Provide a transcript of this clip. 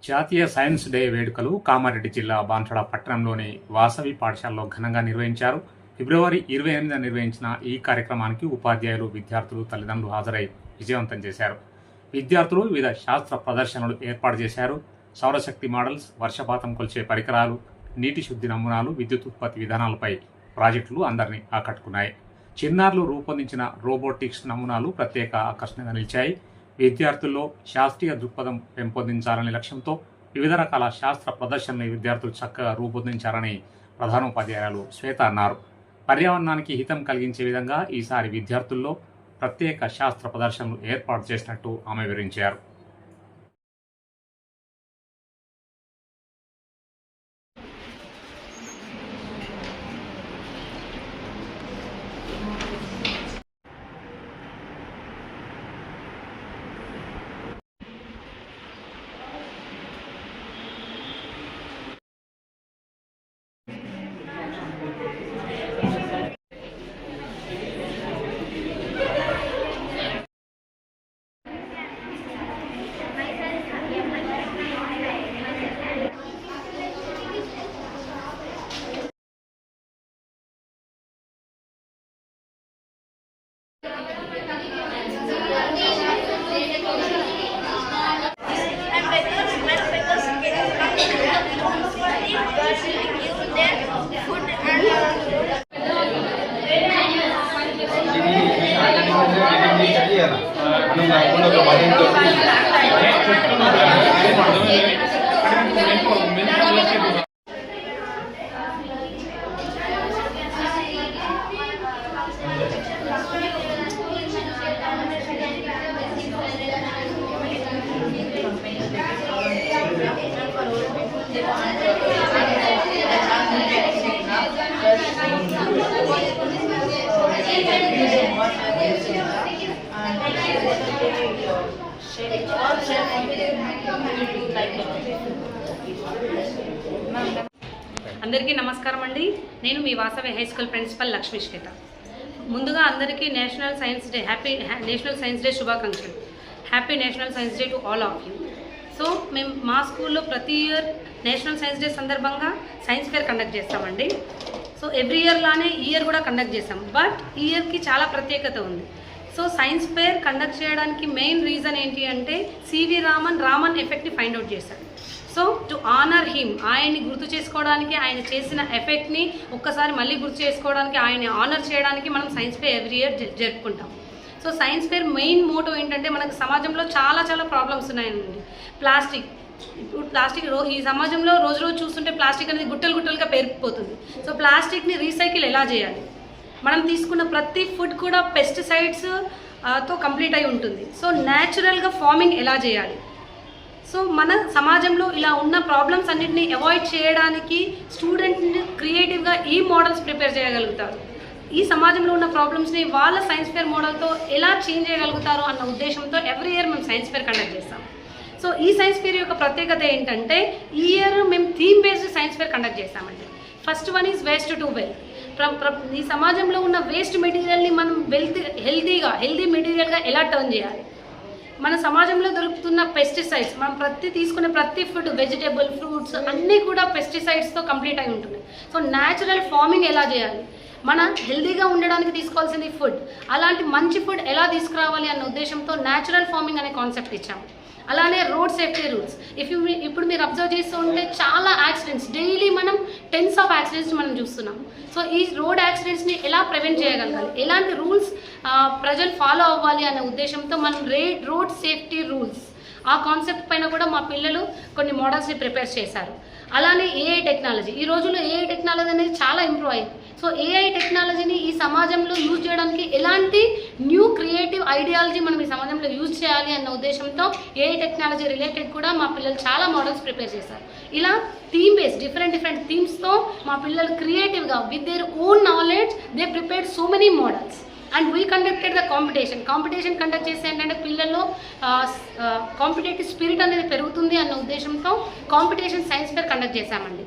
జాతీయ science day వేడుకలు కామారెడ్డి జిల్లా బాన్సడ పట్టణంలోని వాసవి పాఠశాలలో ఘనంగా నిర్వహించారు. ఫిబ్రవరి 28న నిర్వహించిన ఈ కార్యక్రమానికి ఉపాధ్యాయులు, విద్యార్థులు, తల్లిదండ్రులు హాజరై విజయవంతం చేశారు. విద్యార్థులు వివిధ శాస్త్ర ప్రదర్శనలు ఏర్పాటు చేశారు. సౌరశక్తి మోడల్స్, వర్షపాతం కొలిచే పరికరాలు, నీటి శుద్ధి నమూనాలు, విద్యుత్ ఉత్పత్తి విధానాలపై ప్రాజెక్టులు అందరినీ ఆకట్టుకున్నాయి. చిన్నారులు రూపొందించిన రోబోటిక్స్ నమూనాలు ప్రత్యేక ఆకర్షణగా నిలిచాయి. విద్యార్థుల్లో శాస్త్రీయ దృక్పథం పెంపొందించాలనే లక్ష్యంతో వివిధ రకాల శాస్త్ర ప్రదర్శనలు విద్యార్థులు చక్కగా రూపొందించారని ప్రధానోపాధ్యాయులు శ్వేత అన్నారు. పర్యావరణానికి హితం కలిగించే విధంగా ఈసారి విద్యార్థుల్లో ప్రత్యేక శాస్త్ర ప్రదర్శనలు ఏర్పాటు చేసినట్టు ఆమె వివరించారు. అందరికీ నమస్కారం అండి. నేను మీ Vasavi high school principal Lakshmi Shweta. ముందుగా అందరికీ national science day, happy national science day శుభాకాంక్షలు. Happy national science day to all of you. So మేము మా స్కూల్లో ప్రతి ఇయర్ నేషనల్ సైన్స్ డే సందర్భంగా సైన్స్ ఫేర్ కండక్ట్ చేస్తామండి. సో ఎవ్రీ ఇయర్ లానే ఈ ఇయర్ కూడా కండక్ట్ చేస్తాం. బట్ ఈ ఇయర్కి చాలా ప్రత్యేకత ఉంది. సో సైన్స్ ఫేర్ కండక్ట్ చేయడానికి మెయిన్ రీజన్ ఏంటి అంటే సివి రామన్ ఎఫెక్ట్ని ఫైండ్ అవుట్ చేశారు. సో టు ఆనర్ హిమ్, ఆయన్ని గుర్తు చేసుకోవడానికి, ఆయన చేసిన ఎఫెక్ట్ని ఒక్కసారి మళ్ళీ గుర్తు చేసుకోవడానికి, ఆయన్ని ఆనర్ చేయడానికి మనం సైన్స్ ఫేర్ ఎవ్రీ ఇయర్ జరుపుకుంటాం. So science fair main motto ఏంటంటే మనకు సమాజంలో చాలా ప్రాబ్లమ్స్ ఉన్నాయండి. ప్లాస్టిక్ ఈ సమాజంలో రోజు చూస్తుంటే ప్లాస్టిక్ అనేది గుట్టలుగా పేరుకుపోతుంది. సో ప్లాస్టిక్ని రీసైకిల్ ఎలా చేయాలి, మనం తీసుకున్న ప్రతి ఫుడ్ కూడా పెస్టిసైడ్స్ తో కంప్లీట్ అయి ఉంటుంది. సో న్యాచురల్గా ఫార్మింగ్ ఎలా చేయాలి, సో మన సమాజంలో ఇలా ఉన్న ప్రాబ్లమ్స్ అన్నింటినీ అవాయిడ్ చేయడానికి స్టూడెంట్ని క్రియేటివ్గా ఈ మోడల్స్ ప్రిపేర్ చేయగలుగుతారు. ఈ సమాజంలో ఉన్న ప్రాబ్లమ్స్ని వాళ్ళ సైన్స్ ఫేర్ మోడల్తో ఎలా చేంజ్ చేయగలుగుతారు అన్న ఉద్దేశంతో ఎవ్రీ ఇయర్ మేము సైన్స్ ఫేర్ కండక్ట్ చేస్తాం. సో ఈ సైన్స్ ఫేర్ యొక్క ప్రత్యేకత ఏంటంటే ఈ ఇయర్ మేము theme based science fair conduct చేస్తామండి. First one is waste to wealth. ఈ సమాజంలో ఉన్న వేస్ట్ మెటీరియల్ని మనం హెల్దీ మెటీరియల్గా ఎలా టర్న్ చేయాలి, మన సమాజంలో దొరుకుతున్న పెస్టిసైడ్స్, మనం తీసుకునే ప్రతి ఫుడ్, వెజిటేబుల్, ఫ్రూట్స్ అన్నీ కూడా పెస్టిసైడ్స్తో కంప్లీట్ అయి ఉంటుంది. సో న్యాచురల్ ఫార్మింగ్ ఎలా చేయాలి, మన హెల్దీగా ఉండడానికి తీసుకోవాల్సింది ఫుడ్, అలాంటి మంచి ఫుడ్ ఎలా తీసుకురావాలి అన్న ఉద్దేశంతో న్యాచురల్ ఫార్మింగ్ అనే కాన్సెప్ట్ ఇచ్చాము. అలానే రోడ్ సేఫ్టీ రూల్స్. ఇప్పుడు మీరు అబ్జర్వ్ చేస్తూ ఉంటే చాలా యాక్సిడెంట్స్, డైలీ మనం టెన్స్ ఆఫ్ యాక్సిడెంట్స్ మనం చూస్తున్నాం. సో ఈ రోడ్ యాక్సిడెంట్స్ని ఎలా ప్రివెంట్ చేయగలగాలి, ఎలాంటి రూల్స్ ప్రజలు ఫాలో అవ్వాలి అనే ఉద్దేశంతో మనం రోడ్ సేఫ్టీ రూల్స్ ఆ కాన్సెప్ట్ పైన కూడా మా పిల్లలు కొన్ని మోడల్స్ని ప్రిపేర్ చేశారు. అలానే ఏఐ టెక్నాలజీ, ఈ రోజుల్లో ఏఐ టెక్నాలజీ అనేది చాలా ఇంప్రూవ్ అయింది. సో ఏఐ టెక్నాలజీని ఈ సమాజంలో యూజ్ చేయడానికి ఎలాంటి న్యూ క్రియేటివ్ ఐడియాలజీ మనం ఈ సమాజంలో యూజ్ చేయాలి అన్న ఉద్దేశంతో ఏఐ టెక్నాలజీ రిలేటెడ్ కూడా మా పిల్లలు చాలా మోడల్స్ ప్రిపేర్ చేశారు. ఇలా థీమ్ బేస్డ్ డిఫరెంట్ థీమ్స్తో మా పిల్లలు క్రియేటివ్గా with their own knowledge they prepared so many models. And we conducted the competition conduct చేస్తే ఏంటంటే పిల్లల్లో కాంపిటేటివ్ స్పిరిట్ అనేది పెరుగుతుంది అన్న ఉద్దేశంతో కాంపిటీషన్ సైన్స్ ఫేర్ కండక్ట్ చేశామండి.